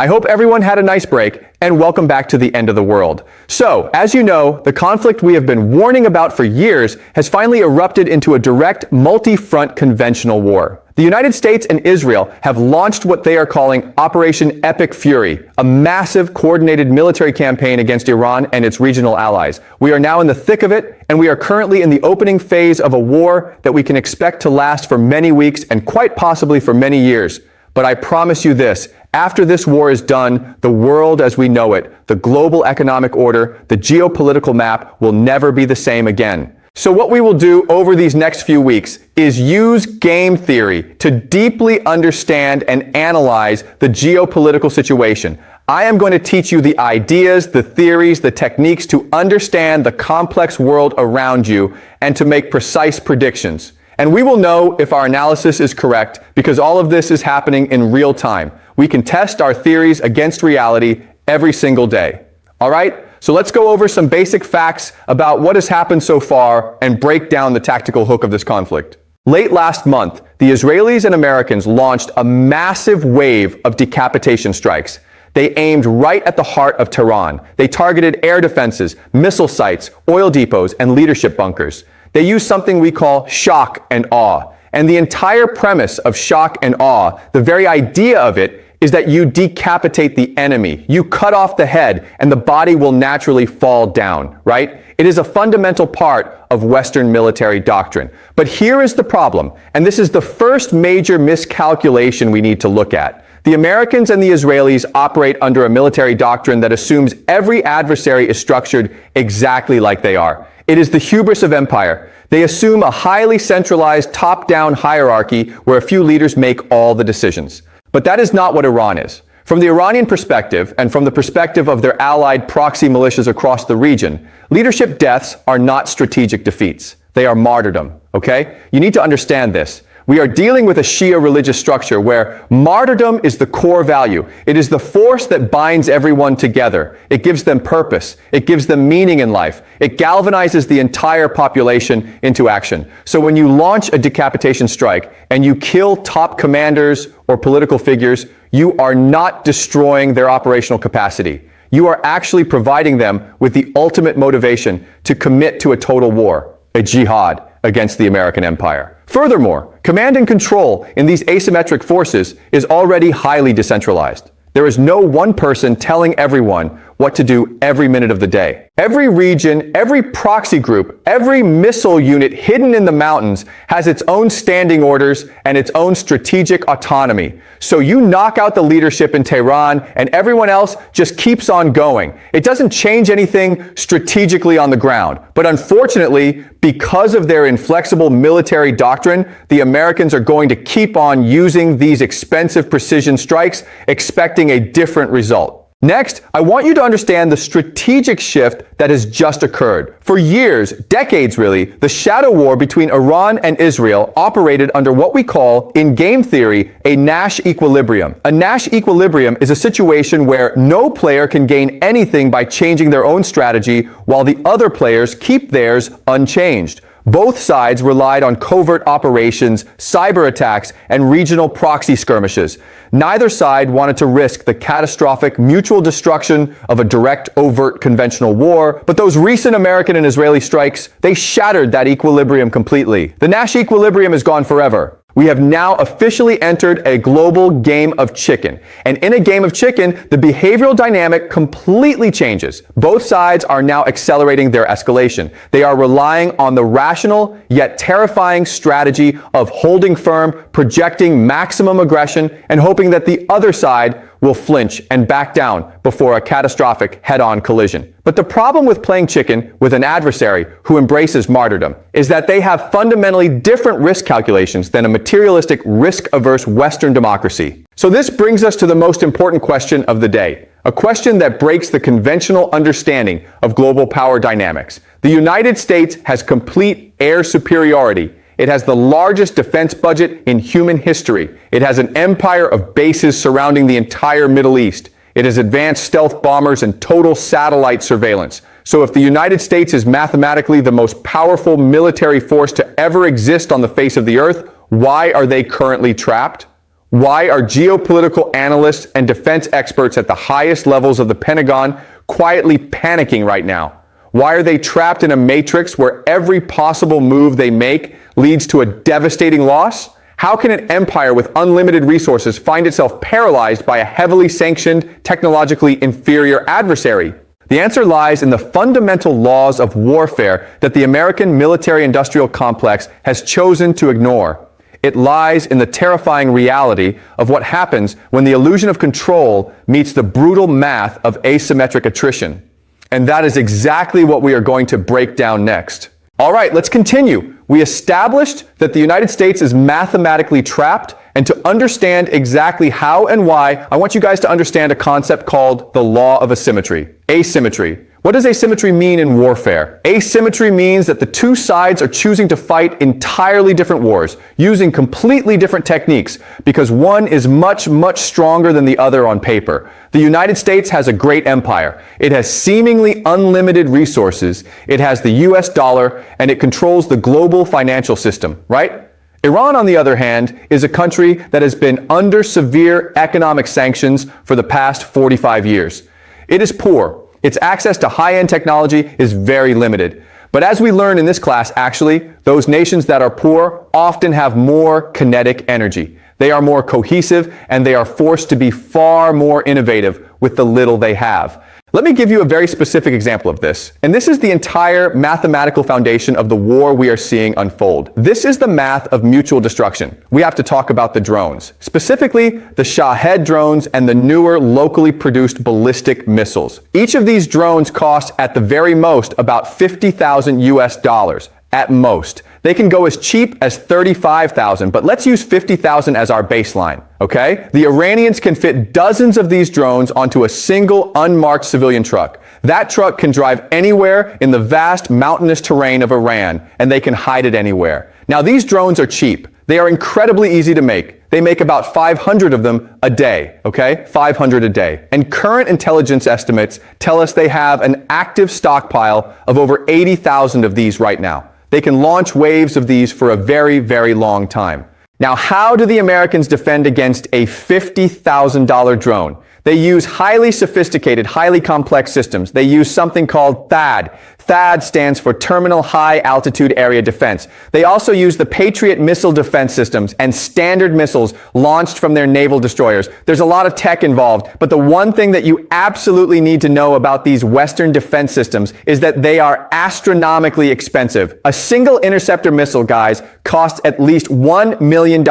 I hope everyone had a nice break, and welcome back to the end of the world. So, as you know, the conflict we have been warning about for years has finally erupted into a direct multi-front conventional war. The United States and Israel have launched what they are calling Operation Epic Fury, a massive coordinated military campaign against Iran and its regional allies. We are now in the thick of it, and we are currently in the opening phase of a war that we can expect to last for many weeks and quite possibly for many years. But I promise you this, after this war is done, the world as we know it, the global economic order, the geopolitical map will never be the same again. So what we will do over these next few weeks is use game theory to deeply understand and analyze the geopolitical situation. I am going to teach you the ideas, the theories, the techniques to understand the complex world around you and to make precise predictions. And we will know if our analysis is correct because all of this is happening in real time. We can test our theories against reality every single day. All right? So let's go over some basic facts about what has happened so far and break down the tactical hook of this conflict. Late last month, the Israelis and Americans launched a massive wave of decapitation strikes. They aimed right at the heart of Tehran. They targeted air defenses, missile sites, oil depots, and leadership bunkers. They used something we call shock and awe. And the entire premise of shock and awe, the very idea of it, is that you decapitate the enemy. You cut off the head and the body will naturally fall down, right? It is a fundamental part of Western military doctrine. But here is the problem, and this is the first major miscalculation we need to look at. The Americans and the Israelis operate under a military doctrine that assumes every adversary is structured exactly like they are. It is the hubris of empire. They assume a highly centralized top-down hierarchy where a few leaders make all the decisions. But that is not what Iran is. From the Iranian perspective, and from the perspective of their allied proxy militias across the region, leadership deaths are not strategic defeats. They are martyrdom, okay? You need to understand this. We are dealing with a Shia religious structure where martyrdom is the core value. It is the force that binds everyone together. It gives them purpose. It gives them meaning in life. It galvanizes the entire population into action. So when you launch a decapitation strike and you kill top commanders or political figures, you are not destroying their operational capacity. You are actually providing them with the ultimate motivation to commit to a total war, a jihad against the American empire. Furthermore, command and control in these asymmetric forces is already highly decentralized. There is no one person telling everyone what to do every minute of the day. Every region, every proxy group, every missile unit hidden in the mountains has its own standing orders and its own strategic autonomy. So you knock out the leadership in Tehran and everyone else just keeps on going. It doesn't change anything strategically on the ground. But unfortunately, because of their inflexible military doctrine, the Americans are going to keep on using these expensive precision strikes, expecting a different result. Next, I want you to understand the strategic shift that has just occurred. For years, decades really, the shadow war between Iran and Israel operated under what we call, in game theory, a Nash Equilibrium. A Nash Equilibrium is a situation where no player can gain anything by changing their own strategy while the other players keep theirs unchanged. Both sides relied on covert operations, cyber attacks, and regional proxy skirmishes. Neither side wanted to risk the catastrophic mutual destruction of a direct, overt conventional war, but those recent American and Israeli strikes, they shattered that equilibrium completely. The Nash Equilibrium is gone forever. We have now officially entered a global game of chicken. And in a game of chicken, the behavioral dynamic completely changes. Both sides are now accelerating their escalation. They are relying on the rational yet terrifying strategy of holding firm, projecting maximum aggression, and hoping that the other side will flinch and back down before a catastrophic head-on collision. But the problem with playing chicken with an adversary who embraces martyrdom is that they have fundamentally different risk calculations than a materialistic, risk-averse Western democracy. So this brings us to the most important question of the day, a question that breaks the conventional understanding of global power dynamics. The United States has complete air superiority. It has the largest defense budget in human history. It has an empire of bases surrounding the entire Middle East. It has advanced stealth bombers and total satellite surveillance. So if the United States is mathematically the most powerful military force to ever exist on the face of the earth, why are they currently trapped? Why are geopolitical analysts and defense experts at the highest levels of the Pentagon quietly panicking right now? Why are they trapped in a matrix where every possible move they make leads to a devastating loss? How can an empire with unlimited resources find itself paralyzed by a heavily sanctioned, technologically inferior adversary? The answer lies in the fundamental laws of warfare that the American military-industrial complex has chosen to ignore. It lies in the terrifying reality of what happens when the illusion of control meets the brutal math of asymmetric attrition. And that is exactly what we are going to break down next. All right, let's continue. We established that the United States is mathematically trapped, and to understand exactly how and why, I want you guys to understand a concept called the law of asymmetry. Asymmetry. What does asymmetry mean in warfare? Asymmetry means that the two sides are choosing to fight entirely different wars, using completely different techniques, because one is much, much stronger than the other on paper. The United States has a great empire. It has seemingly unlimited resources. It has the US dollar, and it controls the global financial system, right? Iran, on the other hand, is a country that has been under severe economic sanctions for the past 45 years. It is poor. Its access to high-end technology is very limited. But as we learn in this class, actually, those nations that are poor often have more kinetic energy. They are more cohesive, and they are forced to be far more innovative with the little they have. Let me give you a very specific example of this. And this is the entire mathematical foundation of the war we are seeing unfold. This is the math of mutual destruction. We have to talk about the drones, specifically the Shahed drones and the newer locally produced ballistic missiles. Each of these drones costs at the very most about 50,000 US dollars. At most. They can go as cheap as 35,000, but let's use 50,000 as our baseline, okay? The Iranians can fit dozens of these drones onto a single unmarked civilian truck. That truck can drive anywhere in the vast mountainous terrain of Iran, and they can hide it anywhere. Now, these drones are cheap. They are incredibly easy to make. They make about 500 of them a day, okay? 500 a day. And current intelligence estimates tell us they have an active stockpile of over 80,000 of these right now. They can launch waves of these for a very, very long time. Now, how do the Americans defend against a $50,000 drone? They use highly sophisticated, highly complex systems. They use something called THAAD. THAAD stands for Terminal High Altitude Area Defense. They also use the Patriot missile defense systems and Standard missiles launched from their naval destroyers. There's a lot of tech involved, but the one thing that you absolutely need to know about these Western defense systems is that they are astronomically expensive. A single interceptor missile, guys, costs at least $1 million.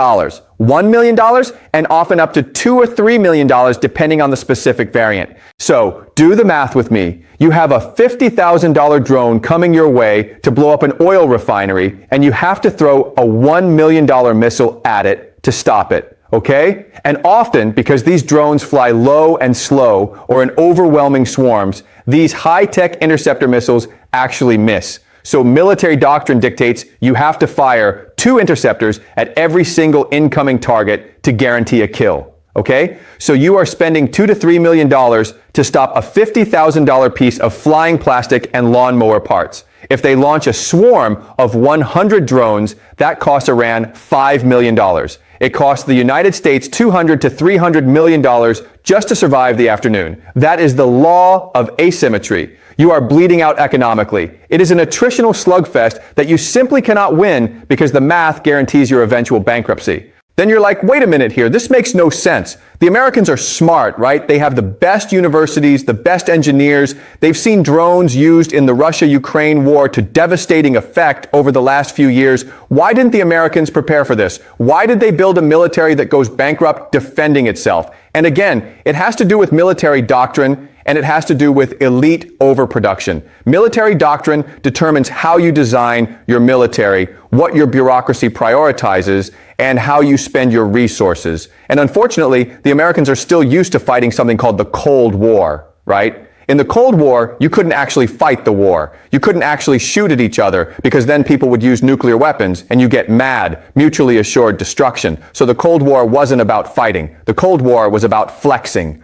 $1 million and often up to $2 or $3 million depending on the specific variant. So do the math with me. You have a $50,000 drone coming your way to blow up an oil refinery, and you have to throw a $1 million missile at it to stop it. Okay? And often, because these drones fly low and slow or in overwhelming swarms, these high-tech interceptor missiles actually miss. So military doctrine dictates you have to fire 2 interceptors at every single incoming target to guarantee a kill. Okay? So you are spending $2 to $3 million to stop a $50,000 piece of flying plastic and lawnmower parts. If they launch a swarm of 100 drones, that costs Iran $5 million. It costs the United States $200 to $300 million just to survive the afternoon. That is the law of asymmetry. You are bleeding out economically. It is an attritional slugfest that you simply cannot win because the math guarantees your eventual bankruptcy. Then you're like, wait a minute here, this makes no sense. The Americans are smart, right? They have the best universities, the best engineers. They've seen drones used in the Russia-Ukraine war to devastating effect over the last few years. Why didn't the Americans prepare for this? Why did they build a military that goes bankrupt defending itself? And again, it has to do with military doctrine, and it has to do with elite overproduction. Military doctrine determines how you design your military, what your bureaucracy prioritizes, and how you spend your resources. And unfortunately, the Americans are still used to fighting something called the Cold War, right? In the Cold War, you couldn't actually fight the war. You couldn't actually shoot at each other because then people would use nuclear weapons and you get mad, mutually assured destruction. So the Cold War wasn't about fighting. The Cold War was about flexing,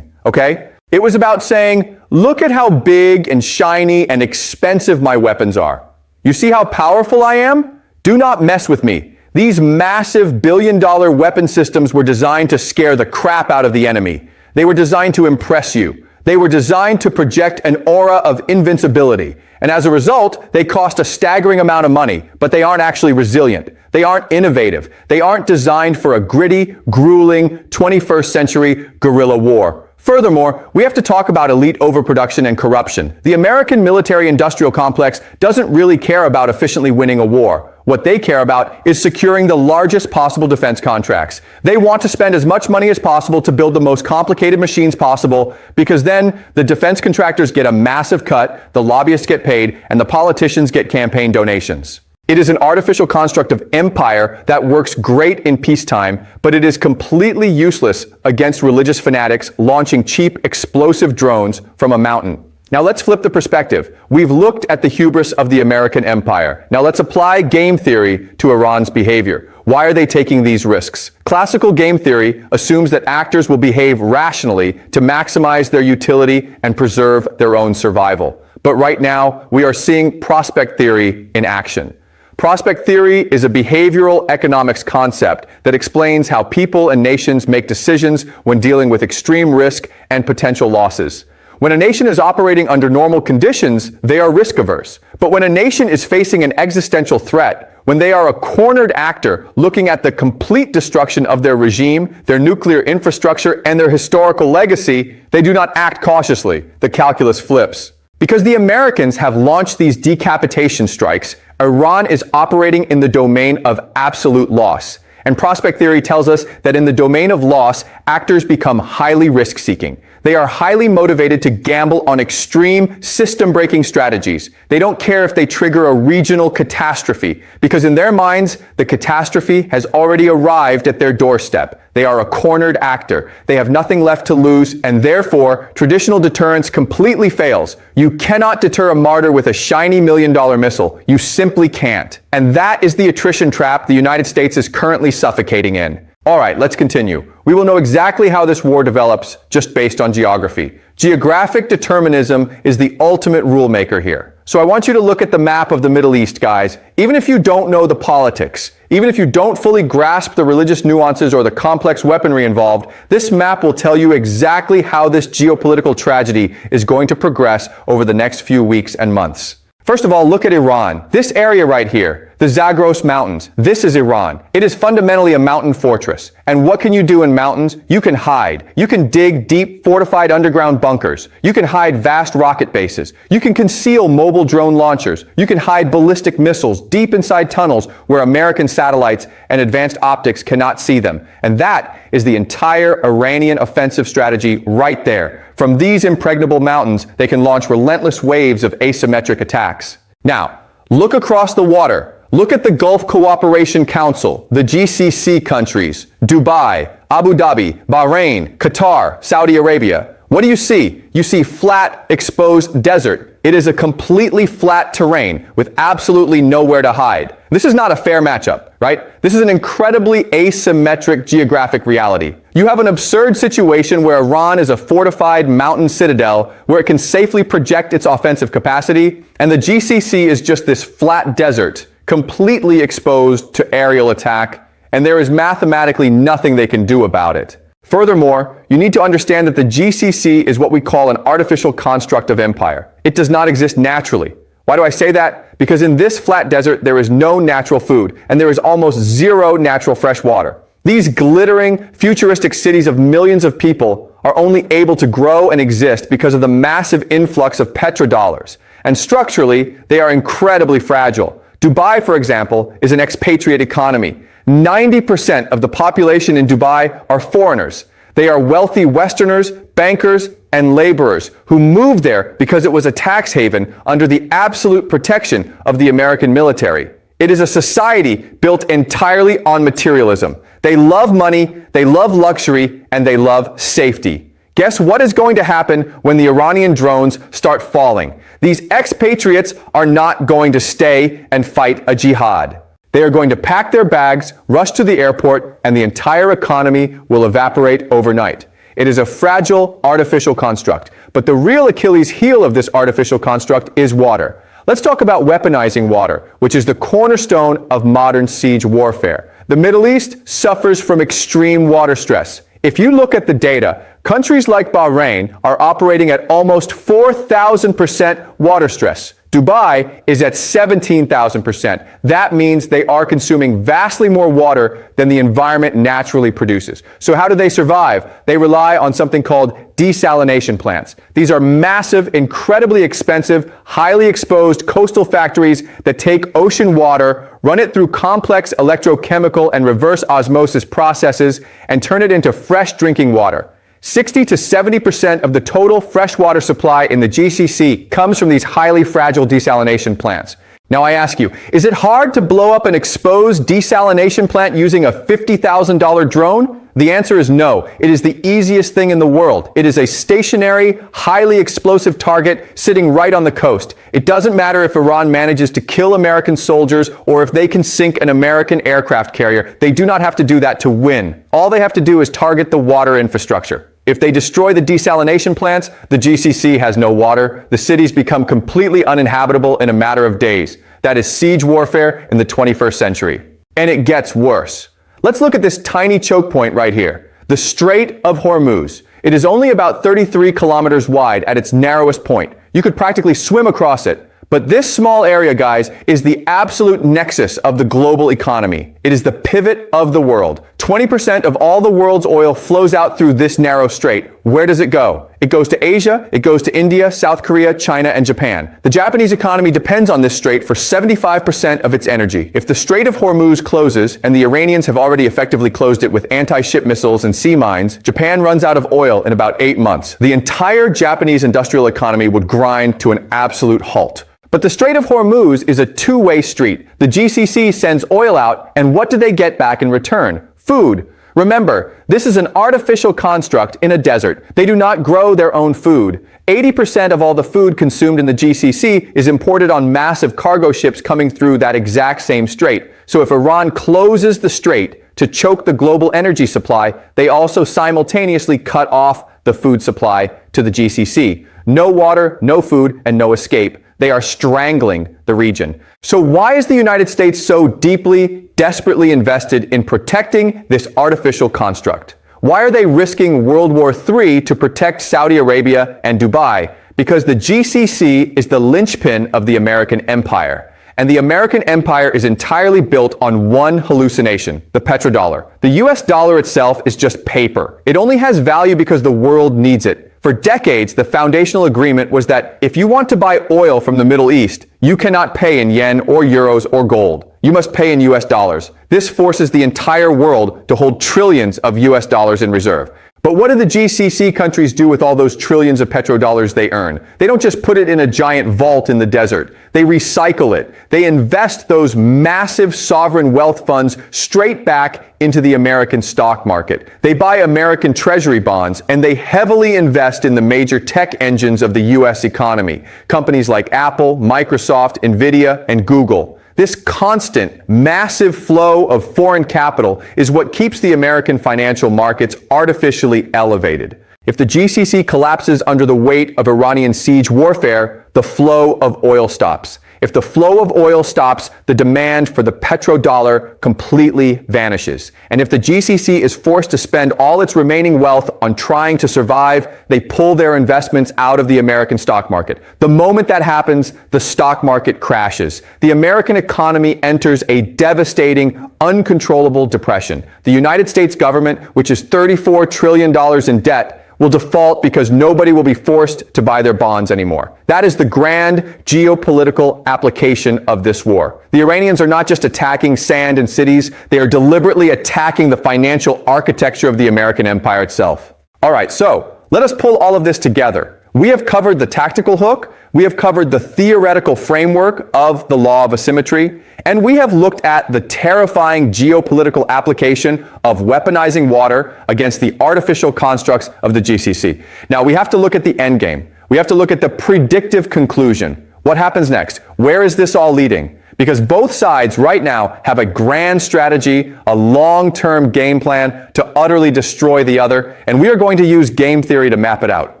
okay? It was about saying, look at how big and shiny and expensive my weapons are. You see how powerful I am? Do not mess with me. These massive billion-dollar weapon systems were designed to scare the crap out of the enemy. They were designed to impress you. They were designed to project an aura of invincibility. And as a result, they cost a staggering amount of money, but they aren't actually resilient. They aren't innovative. They aren't designed for a gritty, grueling, 21st century guerrilla war. Furthermore, we have to talk about elite overproduction and corruption. The American military-industrial complex doesn't really care about efficiently winning a war. What they care about is securing the largest possible defense contracts. They want to spend as much money as possible to build the most complicated machines possible, because then the defense contractors get a massive cut, the lobbyists get paid, and the politicians get campaign donations. It is an artificial construct of empire that works great in peacetime, but it is completely useless against religious fanatics launching cheap, explosive drones from a mountain. Now let's flip the perspective. We've looked at the hubris of the American empire. Now let's apply game theory to Iran's behavior. Why are they taking these risks? Classical game theory assumes that actors will behave rationally to maximize their utility and preserve their own survival. But right now, we are seeing prospect theory in action. Prospect theory is a behavioral economics concept that explains how people and nations make decisions when dealing with extreme risk and potential losses. When a nation is operating under normal conditions, they are risk-averse. But when a nation is facing an existential threat, when they are a cornered actor looking at the complete destruction of their regime, their nuclear infrastructure, and their historical legacy, they do not act cautiously. The calculus flips. Because the Americans have launched these decapitation strikes, Iran is operating in the domain of absolute loss. And prospect theory tells us that in the domain of loss, actors become highly risk-seeking. They are highly motivated to gamble on extreme, system-breaking strategies. They don't care if they trigger a regional catastrophe, because in their minds, the catastrophe has already arrived at their doorstep. They are a cornered actor. They have nothing left to lose, and therefore, traditional deterrence completely fails. You cannot deter a martyr with a shiny million-dollar missile. You simply can't. And that is the attrition trap the United States is currently suffocating in. All right, let's continue. We will know exactly how this war develops just based on geography. Geographic determinism is the ultimate rule maker here. So I want you to look at the map of the Middle East, guys. Even if you don't know the politics, even if you don't fully grasp the religious nuances or the complex weaponry involved, this map will tell you exactly how this geopolitical tragedy is going to progress over the next few weeks and months. First of all, look at Iran. This area right here, the Zagros Mountains, this is Iran. It is fundamentally a mountain fortress. And what can you do in mountains? You can hide. You can dig deep, fortified underground bunkers. You can hide vast rocket bases. You can conceal mobile drone launchers. You can hide ballistic missiles deep inside tunnels where American satellites and advanced optics cannot see them. And that is the entire Iranian offensive strategy right there. From these impregnable mountains, they can launch relentless waves of asymmetric attacks. Now, look across the water. Look at the Gulf Cooperation Council, the GCC countries, Dubai, Abu Dhabi, Bahrain, Qatar, Saudi Arabia. What do you see? You see flat, exposed desert. It is a completely flat terrain with absolutely nowhere to hide. This is not a fair matchup, right? This is an incredibly asymmetric geographic reality. You have an absurd situation where Iran is a fortified mountain citadel where it can safely project its offensive capacity, and the GCC is just this flat desert, completely exposed to aerial attack, and there is mathematically nothing they can do about it. Furthermore, you need to understand that the GCC is what we call an artificial construct of empire. It does not exist naturally. Why do I say that? Because in this flat desert, there is no natural food, and there is almost zero natural fresh water. These glittering, futuristic cities of millions of people are only able to grow and exist because of the massive influx of petrodollars. And structurally, they are incredibly fragile. Dubai, for example, is an expatriate economy. 90% of the population in Dubai are foreigners. They are wealthy Westerners, bankers, and laborers who moved there because it was a tax haven under the absolute protection of the American military. It is a society built entirely on materialism. They love money, they love luxury, and they love safety. Guess what is going to happen when the Iranian drones start falling? These expatriates are not going to stay and fight a jihad. They are going to pack their bags, rush to the airport, and the entire economy will evaporate overnight. It is a fragile, artificial construct. But the real Achilles heel of this artificial construct is water. Let's talk about weaponizing water, which is the cornerstone of modern siege warfare. The Middle East suffers from extreme water stress. If you look at the data, countries like Bahrain are operating at almost 4,000% water stress. Dubai is at 17,000%. That means they are consuming vastly more water than the environment naturally produces. So how do they survive? They rely on something called desalination plants. These are massive, incredibly expensive, highly exposed coastal factories that take ocean water, run it through complex electrochemical and reverse osmosis processes, and turn it into fresh drinking water. 60 to 70% of the total freshwater supply in the GCC comes from these highly fragile desalination plants. Now I ask you, is it hard to blow up an exposed desalination plant using a $50,000 drone? The answer is no. It is the easiest thing in the world. It is a stationary, highly explosive target sitting right on the coast. It doesn't matter if Iran manages to kill American soldiers or if they can sink an American aircraft carrier. They do not have to do that to win. All they have to do is target the water infrastructure. If they destroy the desalination plants, the GCC has no water. The cities become completely uninhabitable in a matter of days. That is siege warfare in the 21st century. And it gets worse. Let's look at this tiny choke point right here, the Strait of Hormuz. It is only about 33 kilometers wide at its narrowest point. You could practically swim across it. But this small area, guys, is the absolute nexus of the global economy. It is the pivot of the world. 20% of all the world's oil flows out through this narrow strait. Where does it go? It goes to Asia, it goes to India, South Korea, China, and Japan. The Japanese economy depends on this strait for 75% of its energy. If the Strait of Hormuz closes, and the Iranians have already effectively closed it with anti-ship missiles and sea mines, Japan runs out of oil in about 8 months. The entire Japanese industrial economy would grind to an absolute halt. But the Strait of Hormuz is a two-way street. The GCC sends oil out, and what do they get back in return? Food. Remember, this is an artificial construct in a desert. They do not grow their own food. 80% of all the food consumed in the GCC is imported on massive cargo ships coming through that exact same strait. So if Iran closes the strait to choke the global energy supply, they also simultaneously cut off the food supply to the GCC. No water, no food, and no escape. They are strangling the region. So why is the United States so deeply, desperately invested in protecting this artificial construct? Why are they risking World War III to protect Saudi Arabia and Dubai? Because the GCC is the linchpin of the American empire. And the American empire is entirely built on one hallucination, the petrodollar. The US dollar itself is just paper. It only has value because the world needs it. For decades, the foundational agreement was that if you want to buy oil from the Middle East, you cannot pay in yen or euros or gold. You must pay in US dollars. This forces the entire world to hold trillions of US dollars in reserve. But what do the GCC countries do with all those trillions of petrodollars they earn? They don't just put it in a giant vault in the desert. They recycle it. They invest those massive sovereign wealth funds straight back into the American stock market. They buy American treasury bonds, and they heavily invest in the major tech engines of the US economy. Companies like Apple, Microsoft, Nvidia, and Google. This constant, massive flow of foreign capital is what keeps the American financial markets artificially elevated. If the GCC collapses under the weight of Iranian siege warfare, the flow of oil stops. If the flow of oil stops, the demand for the petrodollar completely vanishes. And if the GCC is forced to spend all its remaining wealth on trying to survive, they pull their investments out of the American stock market. The moment that happens, the stock market crashes. The American economy enters a devastating, uncontrollable depression. The United States government, which is $34 trillion in debt, will default because nobody will be forced to buy their bonds anymore. That is the grand geopolitical application of this war. The Iranians are not just attacking sand and cities, they are deliberately attacking the financial architecture of the American empire itself. All right, so let us pull all of this together. We have covered the tactical hook, we have covered the theoretical framework of the law of asymmetry, and we have looked at the terrifying geopolitical application of weaponizing water against the artificial constructs of the GCC. Now we have to look at the end game. We have to look at the predictive conclusion. What happens next? Where is this all leading? Because both sides right now have a grand strategy, a long-term game plan to utterly destroy the other, and we are going to use game theory to map it out.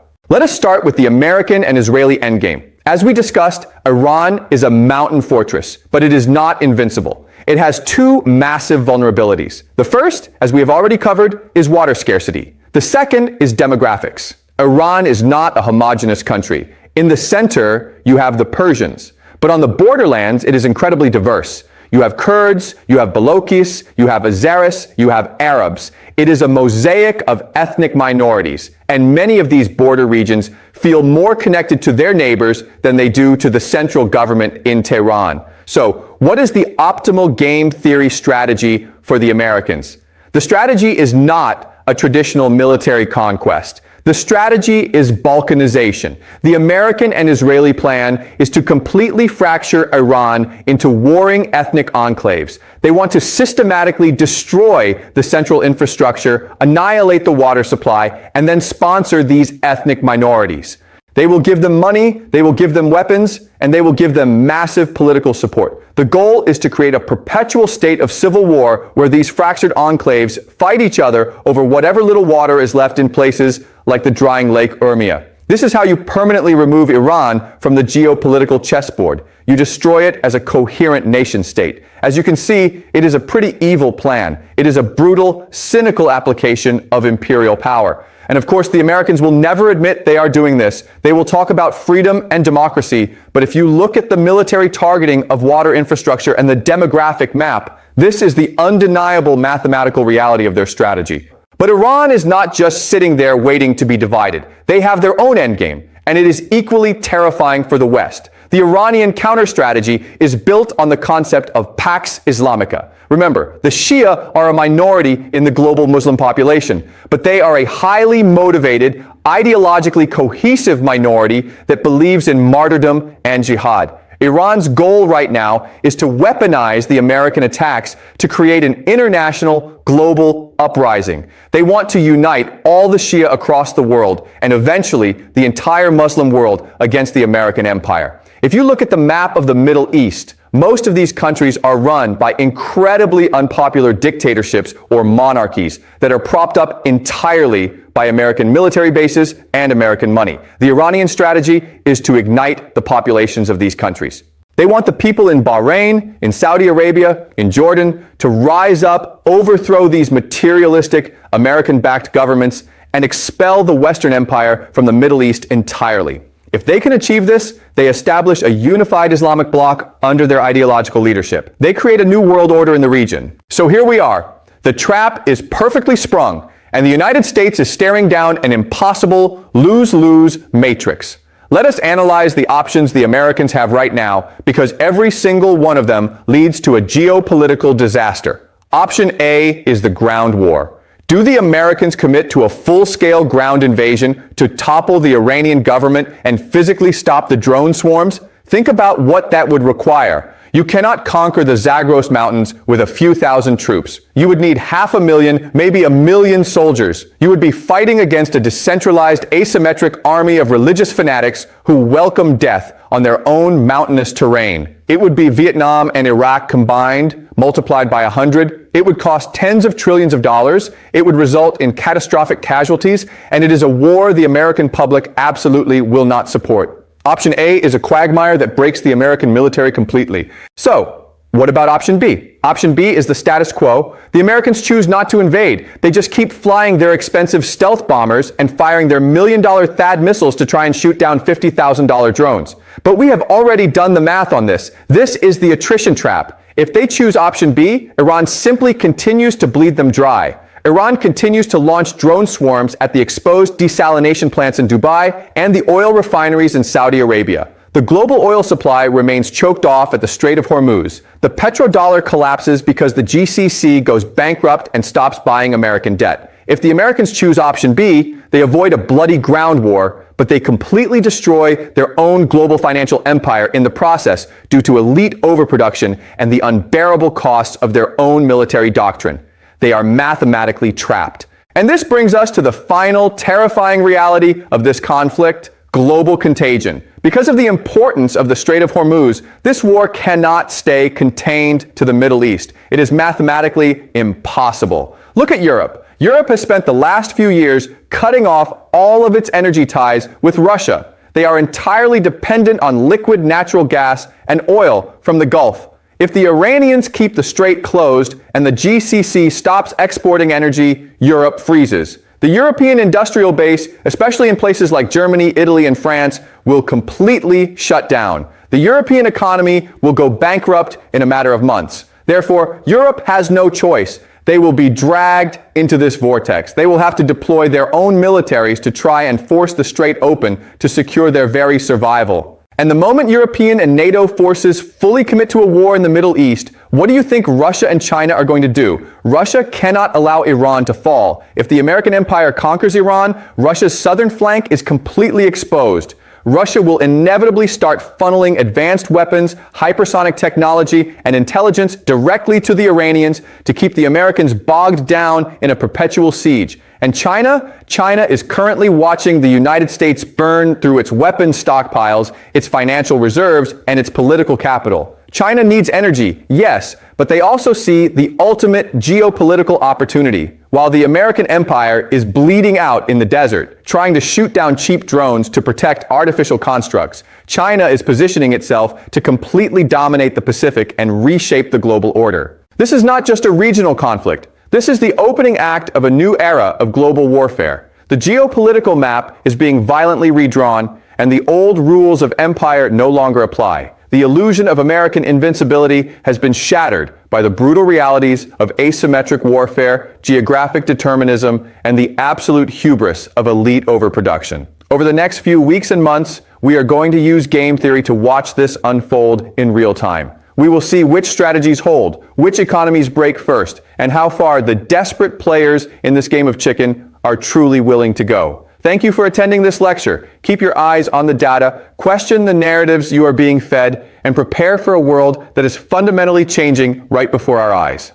Let us start with the American and Israeli endgame. As we discussed, Iran is a mountain fortress, but it is not invincible. It has two massive vulnerabilities. The first, as we have already covered, is water scarcity. The second is demographics. Iran is not a homogeneous country. In the center, you have the Persians. But on the borderlands, it is incredibly diverse. You have Kurds, you have Balokis, you have Azeris, you have Arabs. It is a mosaic of ethnic minorities, and many of these border regions feel more connected to their neighbors than they do to the central government in Tehran. So, what is the optimal game theory strategy for the Americans? The strategy is not a traditional military conquest. The strategy is balkanization. The American and Israeli plan is to completely fracture Iran into warring ethnic enclaves. They want to systematically destroy the central infrastructure, annihilate the water supply, and then sponsor these ethnic minorities. They will give them money, they will give them weapons, and they will give them massive political support. The goal is to create a perpetual state of civil war where these fractured enclaves fight each other over whatever little water is left in places like the drying Lake Urmia. This is how you permanently remove Iran from the geopolitical chessboard. You destroy it as a coherent nation state. As you can see, it is a pretty evil plan. It is a brutal, cynical application of imperial power. And of course, the Americans will never admit they are doing this. They will talk about freedom and democracy, but if you look at the military targeting of water infrastructure and the demographic map, this is the undeniable mathematical reality of their strategy. But Iran is not just sitting there waiting to be divided. They have their own endgame, and it is equally terrifying for the West. The Iranian counter-strategy is built on the concept of Pax Islamica. Remember, the Shia are a minority in the global Muslim population, but they are a highly motivated, ideologically cohesive minority that believes in martyrdom and jihad. Iran's goal right now is to weaponize the American attacks to create an international, global uprising. They want to unite all the Shia across the world and eventually the entire Muslim world against the American empire. If you look at the map of the Middle East, most of these countries are run by incredibly unpopular dictatorships or monarchies that are propped up entirely by American military bases and American money. The Iranian strategy is to ignite the populations of these countries. They want the people in Bahrain, in Saudi Arabia, in Jordan to rise up, overthrow these materialistic American-backed governments, and expel the Western Empire from the Middle East entirely. If they can achieve this, they establish a unified Islamic bloc under their ideological leadership. They create a new world order in the region. So here we are. The trap is perfectly sprung, and the United States is staring down an impossible lose-lose matrix. Let us analyze the options the Americans have right now, because every single one of them leads to a geopolitical disaster. Option A is the ground war. Do the Americans commit to a full-scale ground invasion to topple the Iranian government and physically stop the drone swarms? Think about what that would require. You cannot conquer the Zagros Mountains with a few thousand troops. You would need 500,000, maybe 1 million soldiers. You would be fighting against a decentralized, asymmetric army of religious fanatics who welcome death on their own mountainous terrain. It would be Vietnam and Iraq combined, multiplied by 100. It would cost tens of trillions of dollars. It would result in catastrophic casualties, and it is a war the American public absolutely will not support. Option A is a quagmire that breaks the American military completely. So, what about option B? Option B is the status quo. The Americans choose not to invade. They just keep flying their expensive stealth bombers and firing their $1 million THAAD missiles to try and shoot down $50,000 drones. But we have already done the math on this. This is the attrition trap. If they choose option B, Iran simply continues to bleed them dry. Iran continues to launch drone swarms at the exposed desalination plants in Dubai and the oil refineries in Saudi Arabia. The global oil supply remains choked off at the Strait of Hormuz. The Petrodollar collapses because the GCC goes bankrupt and stops buying American debt. If the Americans choose option B, they avoid a bloody ground war, but they completely destroy their own global financial empire in the process due to elite overproduction and the unbearable costs of their own military doctrine. They are mathematically trapped. And this brings us to the final terrifying reality of this conflict: global contagion. Because of the importance of the Strait of Hormuz, this war cannot stay contained to the Middle East. It is mathematically impossible. Look at Europe. Europe has spent the last few years cutting off all of its energy ties with Russia. They are entirely dependent on liquid natural gas and oil from the Gulf. If the Iranians keep the strait closed and the GCC stops exporting energy, Europe freezes. The European industrial base, especially in places like Germany, Italy, and France, will completely shut down. The European economy will go bankrupt in a matter of months. Therefore, Europe has no choice. They will be dragged into this vortex. They will have to deploy their own militaries to try and force the strait open to secure their very survival. And the moment European and NATO forces fully commit to a war in the Middle East, what do you think Russia and China are going to do? Russia cannot allow Iran to fall. If the American empire conquers Iran, Russia's southern flank is completely exposed. Russia will inevitably start funneling advanced weapons, hypersonic technology, and intelligence directly to the Iranians to keep the Americans bogged down in a perpetual siege. And China is currently watching the United States burn through its weapons stockpiles, its financial reserves, and its political capital. China needs energy, yes, but they also see the ultimate geopolitical opportunity. While the American empire is bleeding out in the desert, trying to shoot down cheap drones to protect artificial constructs, China is positioning itself to completely dominate the Pacific and reshape the global order. This is not just a regional conflict. This is the opening act of a new era of global warfare. The geopolitical map is being violently redrawn, and the old rules of empire no longer apply. The illusion of American invincibility has been shattered by the brutal realities of asymmetric warfare, geographic determinism, and the absolute hubris of elite overproduction. Over the next few weeks and months, we are going to use game theory to watch this unfold in real time. We will see which strategies hold, which economies break first, and how far the desperate players in this game of chicken are truly willing to go. Thank you for attending this lecture. Keep your eyes on the data, question the narratives you are being fed, and prepare for a world that is fundamentally changing right before our eyes.